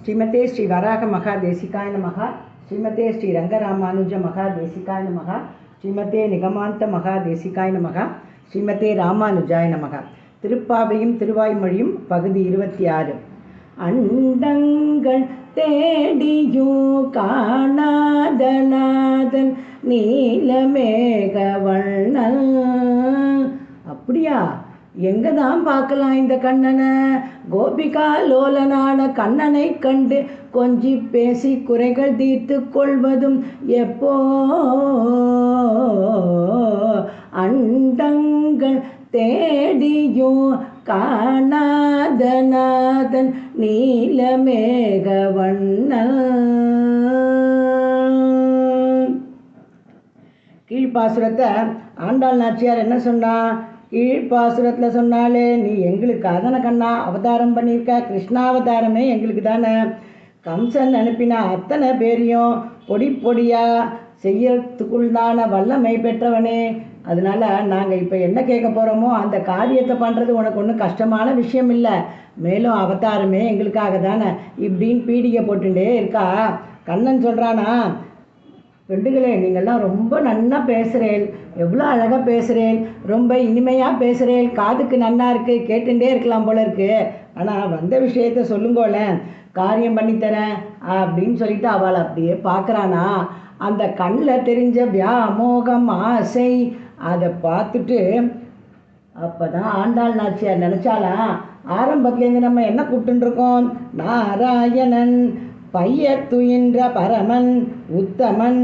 ஸ்ரீமதே ஸ்ரீ வராக மகாதேசிகாய நமக. ஸ்ரீமதே ஸ்ரீ ரங்கராமானுஜ மகாதேசிகாய நமக. ஸ்ரீமதே நிகமாந்த மகாதேசிகாய நமக. ஸ்ரீமதே ராமானுஜாய நமக. திருப்பாவையும் திருவாய்மொழியும் பகுதி 26. அண்டங்கள் தேடியோ காணாதநாதன் நீலமேக வண்ணன். அப்படியா? எங்கே தான் பார்க்கலாம் இந்த கண்ணனை? கோபிகா லோலனான கண்ணனை கண்டு கொஞ்சி பேசி குறைகள் தீர்த்து கொள்வதும் எப்போ? அண்டங்கள் தேடியோ காணாதநாதன் நீலமேக வண்ணன். கீழ்ப்பாசுரத்தை ஆண்டாள் நாச்சியார் என்ன சொன்னா? கீழ்ப்பாசுரத்தில் சொன்னாலே, நீ எங்களுக்கு அதன கண்ணா அவதாரம் பண்ணியிருக்க, கிருஷ்ணாவதாரமே எங்களுக்கு தானே. கம்சன் அனுப்பின அத்தனை பேரையும் பொடி பொடியாக செய்யறதுக்குள்ளான வல்லமை பெற்றவனே. அதனால் நாங்கள் இப்போ என்ன கேட்க போகிறோமோ அந்த காரியத்தை பண்ணுறது உனக்கு ஒன்றும் கஷ்டமான விஷயம் இல்லை. மேலும் அவதாரமே எங்களுக்காக தானே இப்படின்னு பீடிகை போட்டுட்டே இருக்கா. கண்ணன் சொல்கிறானா, பெண்டுகளே, நீங்கள்லாம் ரொம்ப நன்னா பேசுகிறேன், எவ்வளோ அழகாக பேசுகிறேன், ரொம்ப இனிமையாக பேசுகிறேன், காதுக்கு நன்னா இருக்குது, கேட்டுகிட்டே இருக்கலாம் போல இருக்குது. ஆனால் வந்த விஷயத்த சொல்லுங்கோலேன், காரியம் பண்ணித்தரேன் அப்படின்னு சொல்லிட்டு அவளை அப்படியே பார்க்குறானா. அந்த கண்ணில் தெரிஞ்ச வியாமோகம் ஆசை அதை பார்த்துட்டு அப்போ தான் ஆண்டாள் நாச்சியார் நினச்சாலாம், ஆரம்பத்துலேருந்து நம்ம என்ன கூப்பிட்டுருக்கோம்? நாராயணன் பையர் துயின்ற பரமன் உத்தமன்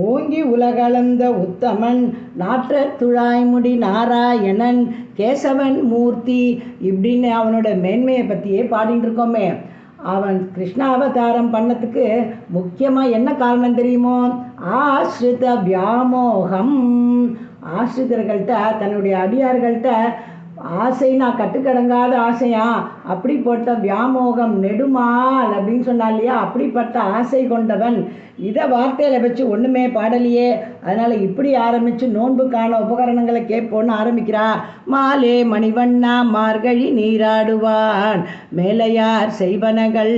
ஓங்கி உலகளந்த உத்தமன் நாற்ற துழாய்முடி நாராயணன் கேசவன் மூர்த்தி இப்படின்னு அவனோட மேன்மையை பற்றியே பாடிட்டு இருக்கோமே. அவன் கிருஷ்ணாவதாரம் பண்ணத்துக்கு முக்கியமாக என்ன காரணம் தெரியுமோ? ஆஸ்ரித வியாமோகம். ஆஸ்ரிதர்கள்ட்ட, தன்னுடைய அடியார்கள்ட்ட ஆசைனா கட்டுக்கடங்காத ஆசையா, அப்படிப்பட்ட வியாமோகம் நெடுமால் அப்படின்னு சொன்னா இல்லையா, அப்படிப்பட்ட ஆசை கொண்டவன். இதை வார்த்தையில் வச்சு ஒன்றுமே பாடலையே. அதனால் இப்படி ஆரம்பித்து நோன்புக்கான உபகரணங்களை கேட்போன்னு ஆரம்பிக்கிறா. மாலே மணிவண்ணா மார்கழி நீராடுவான் மேலையார் செய்வனகள்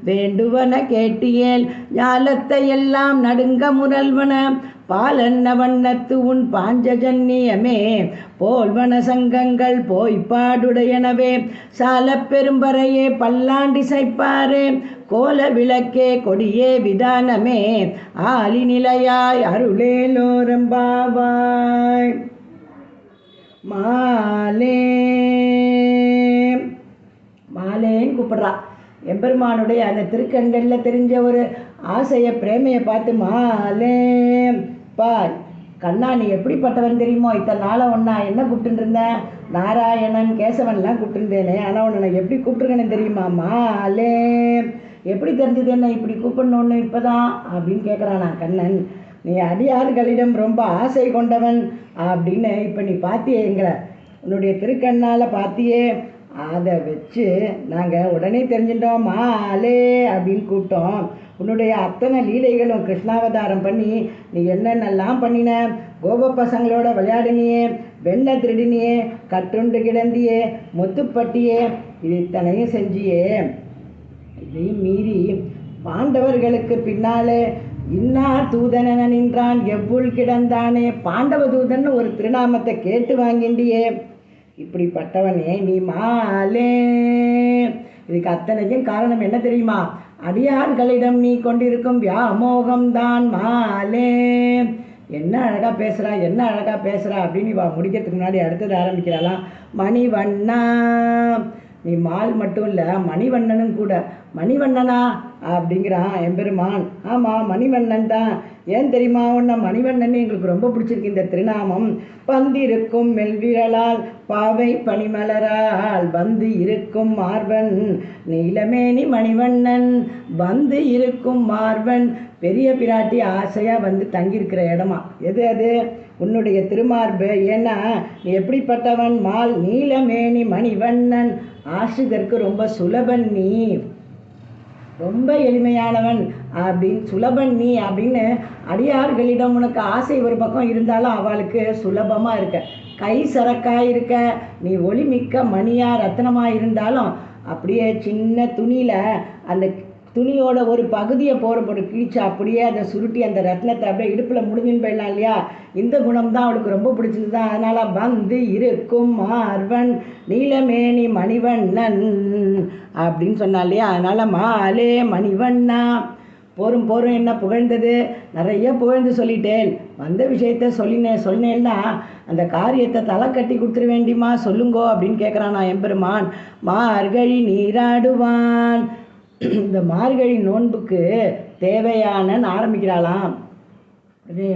வேண்டுவன கேட்டியேல் ஞாலத்தை எல்லாம் நடுங்க முரல்வன பாலன்ன வண்ணத்து உன் பாஞ்சஜன்னியமே போல்வன சங்கங்கள் போய்ப்பாடுடையனவே சால பெரும்பறையே பல்லாண்டி சைப்பாரே கோல விளக்கே கொடியே விதானமே ஆலி நிலையாய் அருளேலோரம்பாவாய். மாலே மாலேன்னு கூப்பிட்றா. எம்பெருமானுடைய அந்த திருக்கண்களில் தெரிஞ்ச ஒரு ஆசையை பிரேமையை பார்த்து மாலே பா கண்ணா, நீ எப்படிப்பட்டவன் தெரியுமோ? இத்தனை நாளாக ஒன்றா என்ன கூப்பிட்டு இருந்தேன்? நாராயணன் கேசவன்லாம் கூப்பிட்டுருந்தேனே, ஆனால் உன்னை நான் எப்படி கூப்பிட்டுருக்கேன்னு தெரியுமா? மாலே எப்படி தெரிஞ்சது என்ன இப்படி கூப்பிடணுன்னு இப்போ தான் அப்படின்னு கேட்குறானா கண்ணன். நீ அடியார்களிடம் ரொம்ப ஆசை கொண்டவன் அப்படின்னு இப்போ நீ பார்த்தியே, எங்களை உன்னுடைய திருக்கண்ணால் பார்த்தியே. அதை வச்சு நாங்கள் உடனே தெரிஞ்சிட்டோம், மாலே அப்படின்னு கூப்பிட்டோம். உன்னுடைய அத்தனை லீலைகளும் கிருஷ்ணாவதாரம் பண்ணி நீ என்னென்னலாம் பண்ணின. கோப பசங்களோட விளையாடினியே, வெண்ணை திருடினியே, கட்டுண்டு கிடந்தியே, முத்துப்பட்டியே, இது இத்தனையும் செஞ்சியே. இதையும் மீறி பாண்டவர்களுக்கு பின்னாலே இன்னார் தூதனென நின்றான் எவ்வுள் கிடந்தானே பாண்டவ தூதன் ஒரு திருநாமத்தை கேட்டு வாங்கிண்டியே. இப்படிப்பட்டவனே நீ மாலே. இதுக்கு அத்தனைக்கும் காரணம் என்ன தெரியுமா? அடியார்களிடம் நீ கொண்டிருக்கும் வியாமோகம்தான் மாலே. என்ன அழகாக பேசுகிறா, என்ன அழகாக பேசுகிறா அப்படின்னு இவா முடிக்கிறதுக்கு முன்னாடி அடுத்தது ஆரம்பிக்கிறாளாம். மணிவண்ணா, நீ மால் மட்டும் இல்லை மணிவண்ணனும் கூட. மணிவண்ணனா அப்படிங்கிறான் எம்பெருமான். ஆமாம், மணிவண்ணன் தான். ஏன் தெரியுமா? உன்னை மணிவண்ணன் எங்களுக்கு ரொம்ப பிடிச்சிருக்கு இந்த திருநாமம். பந்திருக்கும் மெல்விரலால் பாவை பனிமலரால் வந்து இருக்கும் மார்பன் நீலமேனி மணிவண்ணன். வந்து இருக்கும் மார்பன் பெரிய பிராட்டி ஆசையாக வந்து தங்கியிருக்கிற இடமா எது? அது உன்னுடைய திருமார்பு. ஏன்னா நீ எப்படிப்பட்டவன்? மால் நீலமேனி மணிவண்ணன். ஆசிரியருக்கு ரொம்ப சுலபன், நீ ரொம்ப எளிமையானவன் அப்படின்னு சுலபன் நீ அப்படின்னு அடியார்களிடம் உனக்கு ஆசை ஒரு பக்கம் இருந்தாலும் அவளுக்கு சுலபமாக இருக்க, கை சரக்காக இருக்க. நீ ஒளிமிக்க மணியாக ரத்தனமாக இருந்தாலும் அப்படியே சின்ன துணியில் அந்த துணியோட ஒரு பகுதியை போட்டு கிழிச்சு அப்படியே அதை சுருட்டி அந்த ரத்னத்தை அப்படியே இடுப்பில் முடிஞ்சுன்னு போயிடலாம் இல்லையா. இந்த குணம் தான் அவளுக்கு ரொம்ப பிடிச்சது தான். அதனால் வந்து இருக்கும் மார்வன் நீலமேனி மணிவண்ணன் அப்படின்னு சொன்னா இல்லையா. அதனால் மாலே மணிவண்ணா. போரும் என்ன புகழ்ந்தது, நிறைய புகழ்ந்து சொல்லிட்டேன். வந்த விஷயத்த சொன்னேன்னா அந்த காரியத்தை தலை கட்டி கொடுத்துட வேண்டியமா, சொல்லுங்கோ அப்படின்னு கேட்குறான் நான் எம்பெருமான். மார்கழி நீராடுவான். இந்த மார்கழி நோன்புக்கு தேவையான ஆரம்பிக்கிறாளாம்.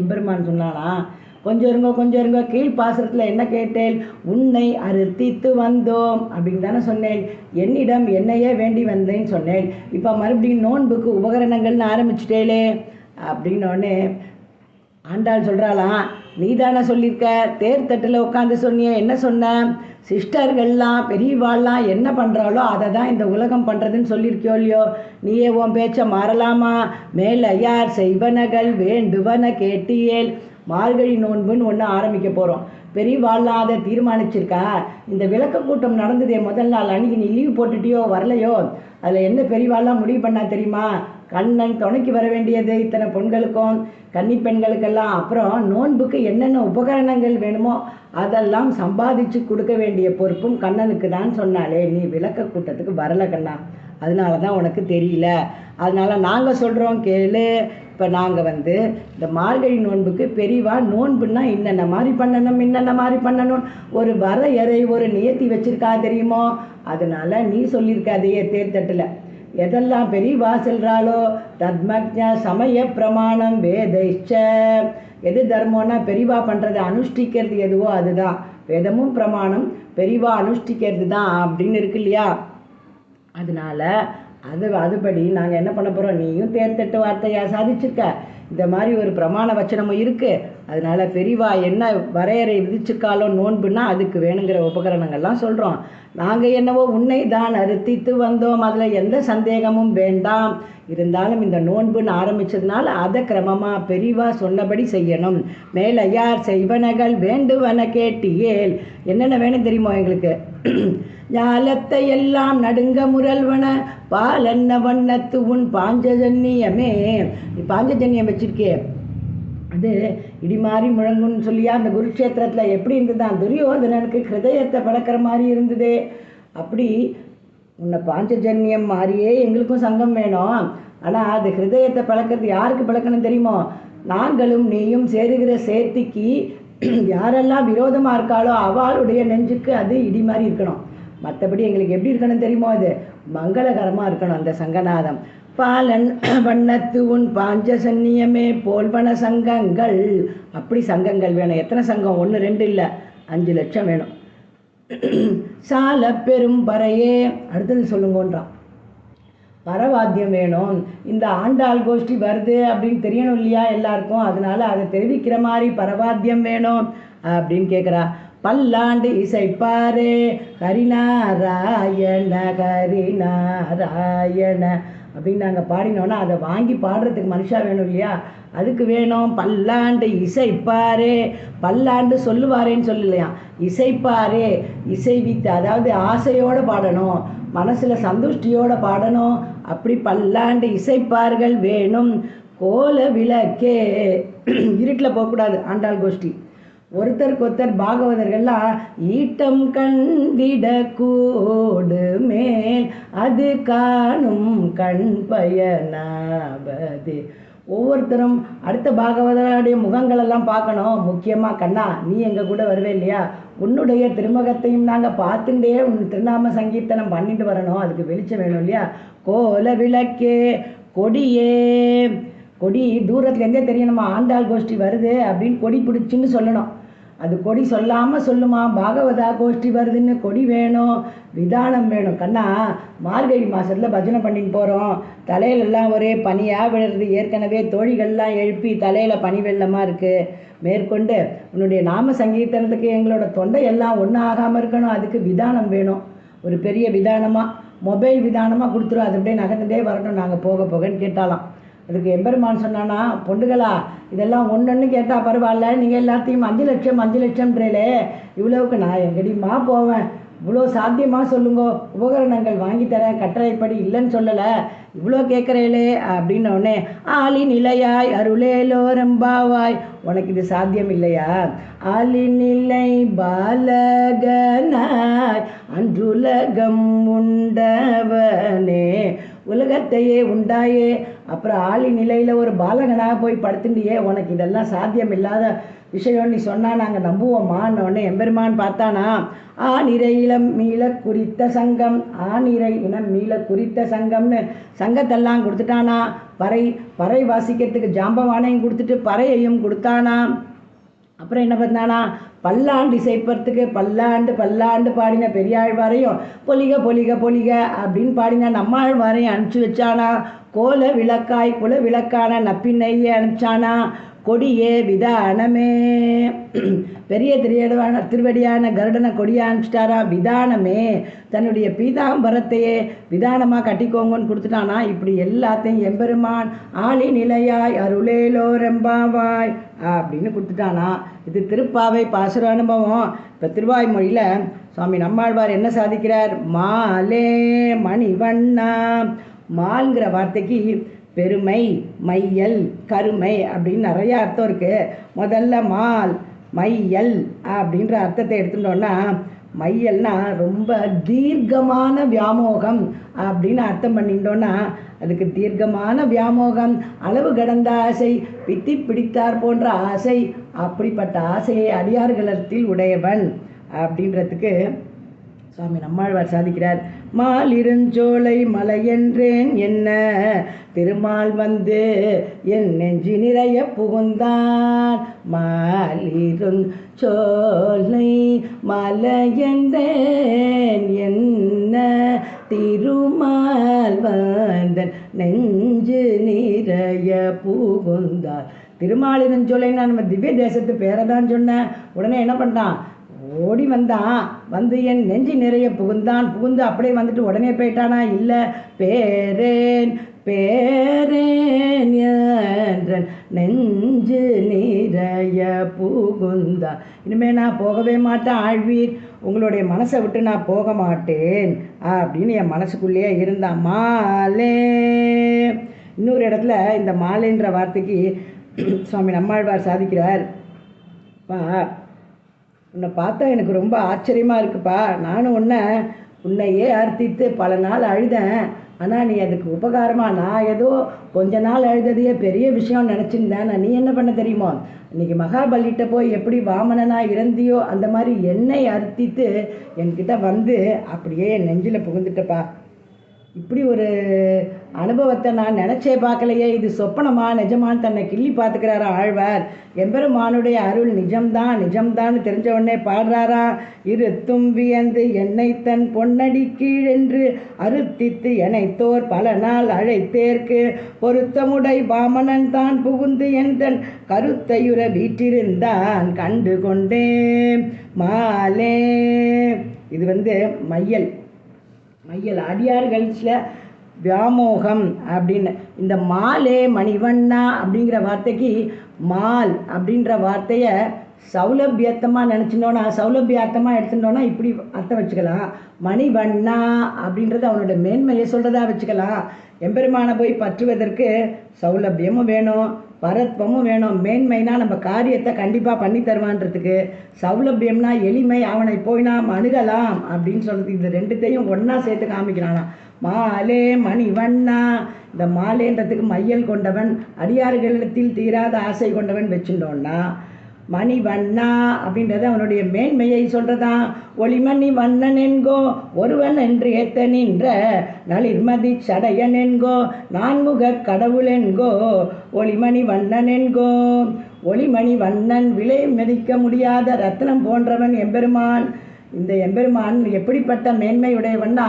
எம்பெருமான் சொன்னாலாம், கொஞ்சம் இருங்கோ கீழ்ப்பாசனத்தில் என்ன கேட்டேன், உன்னை அறுத்தித்து வந்தோம் அப்படின்னு தானே சொன்னேன். என்னிடம் என்னையே வேண்டி வந்தேன்னு சொன்னேன். இப்போ மறுபடியும் நோன்புக்கு உபகரணங்கள்னு ஆரம்பிச்சிட்டேலே அப்படின்னோடனே ஆண்டாள் சொல்கிறாளாம், நீ தானே சொல்லியிருக்க, தேர்தட்டில் உட்காந்து சொன்னிய, என்ன சொன்ன, சிஸ்டர்கள்லாம் பெரியவாள்லாம் என்ன பண்ணுறாளோ அதை தான் இந்த உலகம் பண்ணுறதுன்னு சொல்லியிருக்கியோ இல்லையோ. நீயே உன் பேச்சை மாறலாமா. மேலே யார் செய்வனகள் வேண்டுவன கேட்டியேல். மார்கழி நோன்புன்னு ஒன்று ஆரம்பிக்க போகிறோம். பெரியவாள்லாம் அதை தீர்மானிச்சிருக்கா. இந்த விளக்க கூட்டம் நடந்ததே முதல் நாள் அன்றைக்கி நீ லீவ் போட்டுட்டியோ வரலையோ, அதில் என்ன பெரியவாள்லாம் முடிவு பண்ணா தெரியுமா, கண்ணன் துணைக்கு வர வேண்டியது இத்தனை பெண்களுக்கும் கன்னி பெண்களுக்கெல்லாம். அப்புறம் நோன்புக்கு என்னென்ன உபகரணங்கள் வேணுமோ அதெல்லாம் சம்பாதிச்சு கொடுக்க வேண்டிய பொறுப்பும் கண்ணனுக்கு தான் சொன்னாலே. நீ விளக்க கூட்டத்துக்கு வரலை கண்ணா, அதனால தான் உனக்கு தெரியல. அதனால் நாங்கள் சொல்கிறோம் கேளு. இப்போ நாங்கள் இந்த மார்கழி நோன்புக்கு பெரியவா நோன்புன்னா இன்னென்ன மாதிரி பண்ணணும் ஒரு வரையறை ஒரு நியத்தி வச்சிருக்கா தெரியுமோ. அதனால் நீ சொல்லியிருக்காதையே தேர்தட்டில் எதெல்லாம் பெரியவா செல்றாளோ தத்மஜ சமய பிரமாணம் வேதைச்ச. எது தர்மம்னா பெரியவா பண்ணுறது அனுஷ்டிக்கிறது எதுவோ அதுதான் வேதமும் பிரமாணம், பெரியவா அனுஷ்டிக்கிறது தான் அப்படின்னு இருக்கு இல்லையா. அதனால அதுபடி நாங்கள் என்ன பண்ண போகிறோம், நீயும் தேர்தட்டு வார்த்தையாக சாதிச்சிருக்க, இந்த மாதிரி ஒரு பிரமாண வச்சனமும் இருக்குது. அதனால் பெரியவா என்ன வரையறை விதிச்சுக்காலோ நோன்புன்னா அதுக்கு வேணுங்கிற உபகரணங்கள்லாம் சொல்கிறோம். நாங்கள் என்னவோ உன்னை தான் அறுத்தித்து வந்தோம், அதில் எந்த சந்தேகமும் வேண்டாம். இருந்தாலும் இந்த நோன்புன்னு ஆரம்பித்ததுனால அதை கிரமமாக பெரியவா சொன்னபடி செய்யணும். மேலே யார் செய்வனகள் வேண்டுவன கேட்டியேல். என்னென்ன வேணும் தெரியுமோ எங்களுக்கு, ஞாலத்தை எல்லாம் நடுங்க முரல்வன பாலன்ன வண்ணத்து உன் பாஞ்சஜன்யமே. நீ பாஞ்சஜன்யம் வச்சிருக்கே, அது இடிமாறி முழங்குன்னு சொல்லியா அந்த குருக்ஷேத்திரத்தில் எப்படி இருந்ததுதான், துரியோதனனுக்கு ஹிருதயத்தை பழக்கிற மாதிரி இருந்தது. அப்படி உன்னை பாஞ்சஜன்யம் மாதிரியே எங்களுக்கும் சங்கம் வேணும். ஆனால் அது ஹிருதயத்தை பழக்கிறது யாருக்கு பழக்கணும் தெரியுமோ, நாங்களும் நீயும் சேருகிற சேர்த்திக்கு யாரெல்லாம் விரோதமாக இருக்காளோ அவளுடைய நெஞ்சுக்கு அது இடி மாதிரி இருக்கணும். மற்றபடி எங்களுக்கு எப்படி இருக்கணும் தெரியுமோ, அது மங்களகரமாக இருக்கணும் அந்த சங்கநாதம். பாலன் வண்ணத்து உன் பாஞ்சசன்னியமே போல்வன சங்கங்கள். அப்படி சங்கங்கள் வேணும். எத்தனை சங்கம், 1 2 இல்லை, 5 லட்சம் வேணும். சால பெரும் பறையே. அடுத்தது சொல்லுங்கன்றான், பரவாத்தியம் வேணும். இந்த ஆண்டாள் கோஷ்டி வருது அப்படின்னு தெரியணும் இல்லையா எல்லாருக்கும், அதனால அதை தெரிவிக்கிற மாதிரி பரவாத்தியம் வேணும் அப்படின்னு கேட்குறா. பல்லாண்டு இசைப்பாரே ஹரிநாராயண ஹரிநாராயண அப்படின்னு நாங்கள் பாடினோன்னா அதை வாங்கி பாடுறதுக்கு மனுஷா வேணும் இல்லையா, அதுக்கு வேணும். பல்லாண்டு இசைப்பாரே, பல்லாண்டு சொல்லுவாரேன்னு சொல்லலையா, இசைப்பாரே, இசைவித்து, அதாவது ஆசையோடு பாடணும், மனசில் சந்துஷ்டியோடு பாடணும். அப்படி பல்லாண்டு இசைப்பார்கள் வேணும். கோல விளக்கே, இருட்டில் போகக்கூடாது ஆண்டாள் கோஷ்டி. ஒருத்தருக்கு பாகவதர்கள்லாம் ஈட்டம் கண்டிட கூடு மேல் அது காணும் கண் பயனாவது. ஒவ்வொருத்தரும் அடுத்த பாகவதருடைய முகங்களெல்லாம் பார்க்கணும். முக்கியமாக கண்ணா, நீ எங்கள் கூட வருவே இல்லையா, உன்னுடைய திருமுகத்தையும் நாங்கள் பார்த்துட்டே உன் திருநாம சங்கீர்த்தனம் பண்ணிட்டு வரணும். அதுக்கு வெளிச்சம் வேணும் இல்லையா. கோல விளக்கே, கொடியே, கொடி தூரத்துலேருந்தே தெரியணுமா ஆண்டாள் கோஷ்டி வருது அப்படின்னு கொடி பிடிச்சின்னு சொல்லணும். அது கொடி சொல்லாமல் சொல்லுமா, பாகவதா கோஷ்டி வருதுன்னு கொடி வேணும், விதானம் வேணும். கண்ணா, மார்கழி மாதத்தில் பஜனை பண்ணிட்டு போகிறோம், தலையிலெல்லாம் ஒரே பனியாக விழுறது, ஏற்கனவே தோழிகள்லாம் எழுப்பி தலையில் பனி வெள்ளமாக இருக்குது. மேற்கொண்டு உன்னுடைய நாம சங்கீர்த்தனத்துக்கு எங்களோட தொண்டை எல்லாம் ஒன்றும் ஆகாமல் இருக்கணும், அதுக்கு விதானம் வேணும். ஒரு பெரிய விதானமாக, மொபைல் விதானமாக கொடுத்துரும், அது அப்படியே நகர்ந்துட்டே வரணும் நாங்கள் போக போகன்னு கேட்டாலாம். அதுக்கு எம்பெருமான் சொன்னான்னா, பொண்டுகளா இதெல்லாம் ஒன்று கேட்டால் பரவாயில்ல, நீங்கள் எல்லாத்தையும் 5 லட்சம் 5 லட்சம்ன்றே, இவ்வளவுக்கு நான் எங்கடிமா போவேன், இவ்வளோ சாத்தியமாக சொல்லுங்கோ, உபகரணங்கள் வாங்கி தரேன், கட்டளைப்படி இல்லைன்னு சொல்லலை, இவ்வளோ கேட்குறேளே அப்படின்ன உடனே ஆலி நிலையாய் அருளேலோ ரெம்பாவாய், உனக்கு இது சாத்தியம் இல்லையா? ஆலி நிலை பாலகனாய் அன்றுலகம் உண்டவனே, உலகத்தையே உண்டாயே, அப்புறம் ஆளி நிலையில் ஒரு பாலகனாக போய் படுத்துட்டியே, உனக்கு இதெல்லாம் சாத்தியம் இல்லாத விஷயம் நீ சொன்னால் நாங்கள் நம்புவோமான்னு எம்பெருமான் பார்த்தானா, ஆநிறை இளம் மீள குறித்த சங்கம், ஆநிறை இனம் மீள குறித்த சங்கம்னு சங்கத்தெல்லாம் கொடுத்துட்டானா, பறை வாசிக்கிறதுக்கு ஜாம்பவானையும் கொடுத்துட்டு பறையையும் கொடுத்தானா. அப்புறம் என்ன பண்ணானா, பல்லாண்டு இசைப்பறதுக்கு பல்லாண்டு பாடின பெரியாழ்வாரையும் பொலிக பொலிக பொலிக அப்படின்னு பாடின நம்மாழ்வாரையும் அனுப்பிச்சி வச்சானா. கோல விளக்கான நப்பின்னையே அனுப்பிச்சானா. கொடியே விதானமே, பெரிய திருவடியான கருடனை கொடியை அனுப்பிச்சிட்டாரா. விதானமே, தன்னுடைய பீதாம்பரத்தையே விதானமாக கட்டிக்கோங்கன்னு கொடுத்துட்டானா. இப்படி எல்லாத்தையும் எம்பெருமான் ஆளி நிலையாய் அருளேலோ ரெம்பாவாய் அப்படின்னு கொடுத்துட்டானா. இது திருப்பாவை பாசுர அனுபவம். இப்போ திருவாய்மொழியில் சுவாமி நம்மாழ்வார் என்ன சாதிக்கிறார்? மாலே மணிவண்ணா, மால்ங்கிற வார்த்தைக்கு பெருமை, மையல், கருமை அப்படின்னு நிறைய அர்த்தம் இருக்குது. முதல்ல மால் மையல் அப்படின்ற அர்த்தத்தை எடுத்துட்டோன்னா, மையல்னா ரொம்ப தீர்க்கமான வியாமோகம் அப்படின்னு அர்த்தம் பண்ணிட்டோன்னா, அதுக்கு தீர்க்கமான வியாமோகம், அளவு கடந்த ஆசை, பித்தி பிடித்தார் போன்ற ஆசை, அப்படிப்பட்ட ஆசையை அடியார்களிடத்தில் உடையவன் அப்படின்றதுக்கு சுவாமி நம்மாழ்வார் சாதிக்கிறார். மாலிருஞ்சோலை மலையென்றேன் என்ன, திருமால் வந்து என் நெஞ்சு நிறைய புகுந்தான். மாலிருஞ்சோலை மலையென்றேன் என்ன, திருமால் வந்தன் நெஞ்சு நிறைய புகுந்தார். திருமாலிருஞ்சோலைன்னா நம்ம திவ்ய தேசத்து பேரை தான் சொன்னேன். உடனே என்ன பண்ணான்? ஓடி வந்தான், வந்து என் நெஞ்சு நிறைய புகுந்து அப்படியே வந்துட்டு உடனே போயிட்டானா? இல்லை, பேரேன் என்றன் நெஞ்சு நிறைய புகுந்தா. இனிமே நான் போகவே மாட்டேன் ஆழ்வீர், உங்களுடைய மனசை விட்டு நான் போக மாட்டேன் அப்படின்னு என் மனசுக்குள்ளேயே இருந்தான். மாலே, இன்னொரு இடத்துல இந்த மாலேன்ற வார்த்தைக்கு சுவாமி நம்மாழ்வார் சாதிக்கிறார். உன்னை பார்த்தா எனக்கு ரொம்ப ஆச்சரியமாக இருக்குப்பா, நானும் உன்னையே அர்த்தித்து பல நாள் அழுதேன். ஆனால் நீ அதுக்கு உபகாரமாக நான் ஏதோ கொஞ்ச நாள் அழுததையே பெரிய விஷயம் நினச்சிருந்தேன். நீ என்ன பண்ண தெரியுமோ, இன்றைக்கி மகாபலிகிட்ட போய் எப்படி வாமனனாக இறந்தியோ அந்த மாதிரி என்னை அர்த்தித்து என்கிட்ட வந்து அப்படியே என் நெஞ்சில் புகுந்துட்டப்பா. இப்படி ஒரு அனுபவத்தை நான் நினச்சே பார்க்கலையே, இது சொப்பனமா நிஜமான்னு தன்னை கிள்ளி பார்த்துக்கிறாரா ஆழ்வார். எம்பெருமானுடைய அருள் நிஜம்தான்னு தெரிஞ்ச உடனே பாடுறாரா. இருத்தும் வியந்து என்னை தன் பொன்னடி கீழென்று அறுத்தித்து எனைத்தோர் பல நாள் அழைத்தேற்கு, பொருத்தமுடை பாமனன் தான் புகுந்து என் தன் கருத்தையுற வீற்றிருந்தான் கண்டு கொண்டேன். மாலே, இது மையல் அடியார்களில் வியாமோகம் அப்படின்னு. இந்த மாலே மணிவண்ணா அப்படிங்கிற வார்த்தைக்கு மால் அப்படின்ற வார்த்தையை சௌலபியத்தமாக நினச்சிட்டோன்னா, சௌலபியார்த்தமாக எடுத்துட்டோன்னா இப்படி அர்த்தம் வச்சுக்கலாம். மணிவண்ணா அப்படின்றது அவனோட மேன்மையை சொல்கிறதா வச்சுக்கலாம். எம்பெருமானை போய் பற்றுவதற்கு சௌலபியமும் வேணும், பரத்வமும் வேணும். மேன்மைனா நம்ம காரியத்தை கண்டிப்பாக பண்ணி தருவான்றதுக்கு, சௌலபியம்னா எளிமை, அவனை போய் நாம் அணுகலாம் அப்படின்னு சொல்கிறதுக்கு, இந்த ரெண்டுத்தையும் ஒன்றா சேர்த்து காமிக்கிறானா. மாலே மணிவண்ணா, இந்த மாலேன்றதுக்கு மையல் கொண்டவன், அடியார்களிடத்தில் தீராத ஆசை கொண்டவன் வச்சுட்டோன்னா, மணிவண்ணா அப்படின்றது அவனுடைய மேன்மையை சொல்கிறதான். ஒளிமணி வண்ணன் என்கோ ஒருவன் என்று ஏத்த நின்ற நளிர்மதி சடையன் என்கோ நான்முக கடவுள் என்கோ ஒளிமணி வண்ணன் என்கோ. ஒளிமணி வண்ணன், விலை மதிக்க முடியாத ரத்னம் போன்றவன் எம்பெருமான். இந்த எம்பெருமான் எப்படிப்பட்ட மேன்மையுடையவன்னா,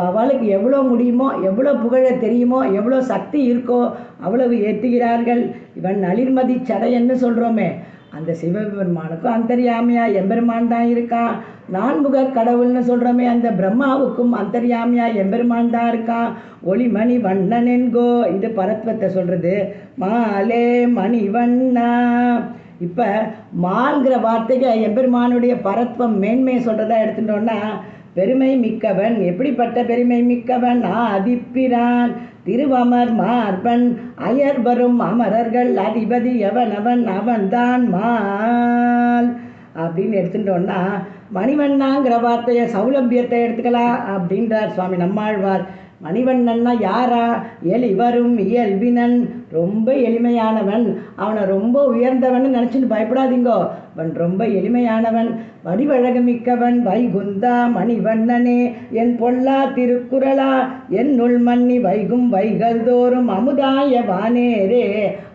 அவளுக்கு எவ்வளோ முடியுமோ, எவ்வளோ புகழ தெரியுமோ, எவ்வளோ சக்தி இருக்கோ அவ்வளவு ஏற்றுகிறார்கள். இவன் நளிர்மதி சடையன்னு சொல்கிறோமே, அந்த சிவபெருமானுக்கும் அந்தர்யாமியா எம்பெருமான் தான் இருக்கான். நான்முக கடவுள்னு சொல்கிறோமே, அந்த பிரம்மாவுக்கும் அந்தர்யாமியா எம்பெருமான் தான் இருக்கான். ஒளிமணி வண்ணன் என்கோ, இது பரத்வத்தை சொல்கிறது. மாலே மணி வண்ணா. இப்போ மால்கிற வார்த்தைக்கு எம்பெருமானுடைய பரத்வம் மேன்மையை சொல்கிறதா எடுத்துட்டோன்னா, பெருமை மிக்கவன். எப்படிப்பட்ட பெருமை மிக்கவன்? ஆதிப்பிரான் திருவமர் மார்பன் அயர்வரும் அமரர்கள் அதிபதி எவனவன் அவன்தான் மால் அப்படின்னு எடுத்துட்டோன்னா மணிவண்ணாங்கிற வார்த்தையை சௌலபியத்தை எடுத்துக்கலாம் அப்படின்றார் சுவாமி நம்மாழ்வார். மணிவண்ணன்னா யாரா? எளிவரும் இயல்பினன், ரொம்ப எளிமையானவன். அவனை ரொம்ப உயர்ந்தவன் நினச்சிட்டு பயப்படாதீங்கோ, அவன் ரொம்ப எளிமையானவன். வடிவழகு மிக்கவன் வைகுந்தா மணிவண்ணனே என் பொல்லா திருக்குறளா என்னுள் மன்னி வைகும் வைகள் தோறும் அமுதாய வானேரே.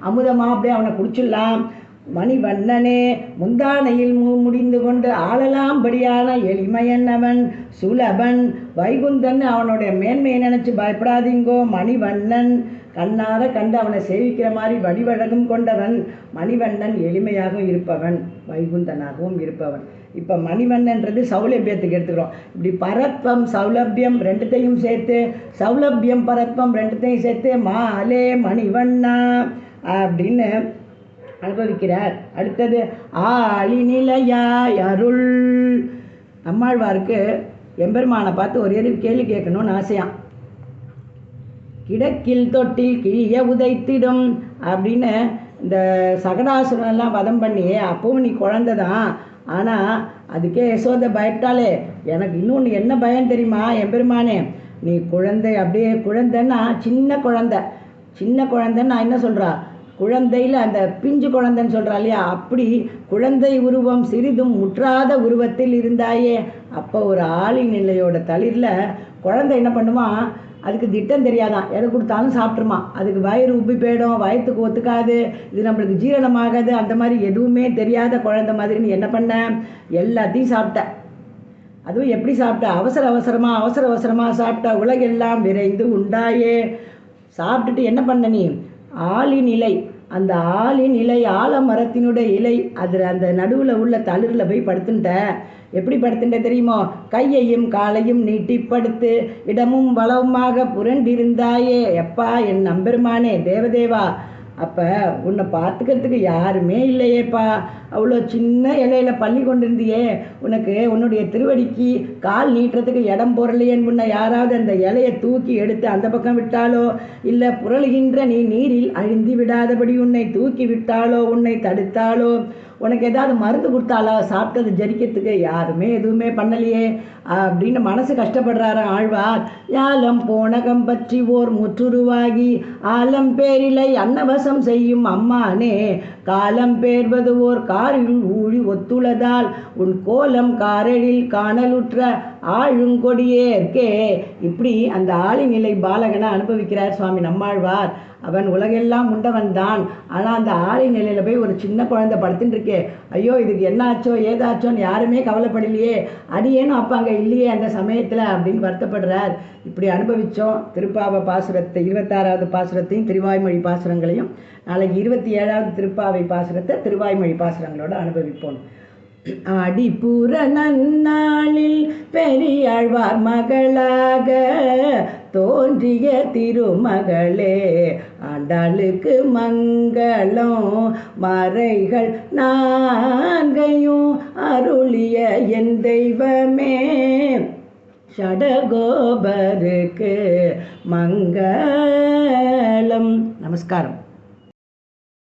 அமுதமா அப்படியே அவனை குடிச்சிடலாம். மணிவண்ணனே முந்தானையில் முடிந்து கொண்டு ஆளலாம்படியான எளிமையன்னவன் சுலபன். வைகுந்தன் அவனுடைய மேன்மையை நினச்சி பயப்படாதீங்கோ. மணிவண்ணன் கண்ணார கண்டு அவனை சேவிக்கிற மாதிரி வடிவழகும் கொண்டவன். மணிவண்ணன் எளிமையாக இருப்பவன், வைகுந்தனாகவும் இருப்பவன். இப்போ மணிவண்ணன்றது சௌலபியத்துக்கு எடுத்துக்கிறோம். இப்படி பரத்வம் சௌலபியம் ரெண்டுத்தையும் சேர்த்து, சௌலபியம் பரத்வம் ரெண்டுத்தையும் சேர்த்து மாலே மணிவண்ணா அப்படின்னு அனுபவிக்கிறார். அடுத்தது ஆளிநிலையாய் அருள். நம்மாழ்வாருக்கு எம்பெருமானை பார்த்து ஒரே கேள்வி கேட்கணும்னு ஆசையாம். கிடக்கில் தொட்டில் கிழிய உதைத்திடும் அப்படின்னு இந்த சகடாசுரனெல்லாம் வதம் பண்ணி அப்பவும் நீ குழந்தை தான், ஆனால் அதுக்கே யசோதை பயப்பட்டாலே. எனக்கு இன்னொன்று என்ன பயம் தெரியுமா எம்பெருமானே? நீ குழந்தை, அப்படியே குழந்தைன்னா சின்ன குழந்தை, சின்ன குழந்தைன்னு நான் என்ன சொல்கிறா, குழந்தையில் அந்த பிஞ்சு குழந்தைன்னு சொல்கிறா இல்லையா, அப்படி குழந்தை உருவம் சிறிதும் முற்றாத உருவத்தில் இருந்தாயே. அப்போ ஒரு ஆளின் நிலையோட தளிரில் குழந்தை என்ன பண்ணுவான், அதுக்கு திட்டம் தெரியாதான், எதை கொடுத்தாலும் சாப்பிட்ருமா. அதுக்கு வயிறு உப்பி போயிடும், வயிற்றுக்கு ஒத்துக்காது, இது நம்மளுக்கு ஜீரணமாகாது, அந்த மாதிரி எதுவுமே தெரியாத குழந்தை மாதிரி நீ என்ன பண்ண, எல்லாத்தையும் சாப்பிட்ட. அதுவும் எப்படி சாப்பிட்ட? அவசர அவசரமாக சாப்பிட்ட. உலகெல்லாம் விரைந்து உண்டாயே. சாப்பிட்டுட்டு என்ன பண்ண நீ? ஆளின் இலை, அந்த ஆளின் இலை ஆலமரத்தினுடைய இலை, அதில் அந்த நடுவில் உள்ள தளிரில் போய் படுத்துட்ட. எப்படி படுத்துட்ட தெரியுமோ? கையையும் காலையும் நீட்டி படுத்து இடமும் வளவுமாக புரண்டிருந்தாயே. எப்பா என் நம்பெருமானே தேவதேவா, அப்போ உன்னை பார்த்துக்கிறதுக்கு யாருமே இல்லையேப்பா. அவ்வளோ சின்ன இலையில பள்ளி கொண்டிருந்தியே, உனக்கு உன்னுடைய திருவடிக்கு கால் நீட்டுறதுக்கு இடம் பொருளையேன்னு உன்னை யாராவது அந்த இலையை தூக்கி எடுத்து அந்த பக்கம் விட்டாலோ, இல்லை புரளுகின்ற நீ நீரில் அழிந்து விடாதபடி உன்னை தூக்கி விட்டாலோ, உன்னை தடுத்தாலோ, உனக்கு ஏதாவது மருந்து கொடுத்தாலோ சாப்பிட்டது ஜரிக்கிறதுக்கு? யாருமே எதுவுமே பண்ணலையே அப்படின்னு மனசு கஷ்டப்படுறாராம் ஆழ்வார். ஞாலம் போனகம் பற்றி ஓர் முற்றுருவாகி ஆலம் பேரிலை அன்னவசம் செய்யும் அம்மானே, காலம் பேர்வது ஓர் காரில் ஊழி ஒத்துளதால் உன் கோலம் காரழில் காணலுற்ற ஆழுங்கொடியேற்கே. இப்படி அந்த ஆளிநிலை பாலகனை அனுபவிக்கிறார் சுவாமி நம்மாழ்வார். அவன் உலகெல்லாம் உண்டவன் தான், ஆனால் அந்த ஆளிநிலையில் போய் ஒரு சின்ன குழந்தை படுத்துட்டு இருக்கே, ஐயோ இதுக்கு என்ன ஆச்சோ ஏதாச்சோன்னு யாருமே கவலைப்படலையே, அடியேனும் அப்போ அங்கே இல்லையே அந்த சமயத்தில் அப்படின்னு வருத்தப்படுறார். இப்படி அனுபவித்தோம். திருப்பாவை பாசுரத்தை 26வது பாசுரத்தையும் திருவாய்மொழி பாசுரங்களையும், நாளைக்கு 27வது திருப்பாவை பாசுரத்தை திருவாய்மொழி பாசுரங்களோடு அனுபவிப்போம். அடிப்புற நன்னாளில் பெரியாழ்வார் மகளாக தோன்றிய திருமகளே, ஆண்டாளுக்கு மங்களம் மறைகள் நான்கையும் அருளிய என் தெய்வமே, ஷடகோபருக்கு மங்களம். நமஸ்காரம்.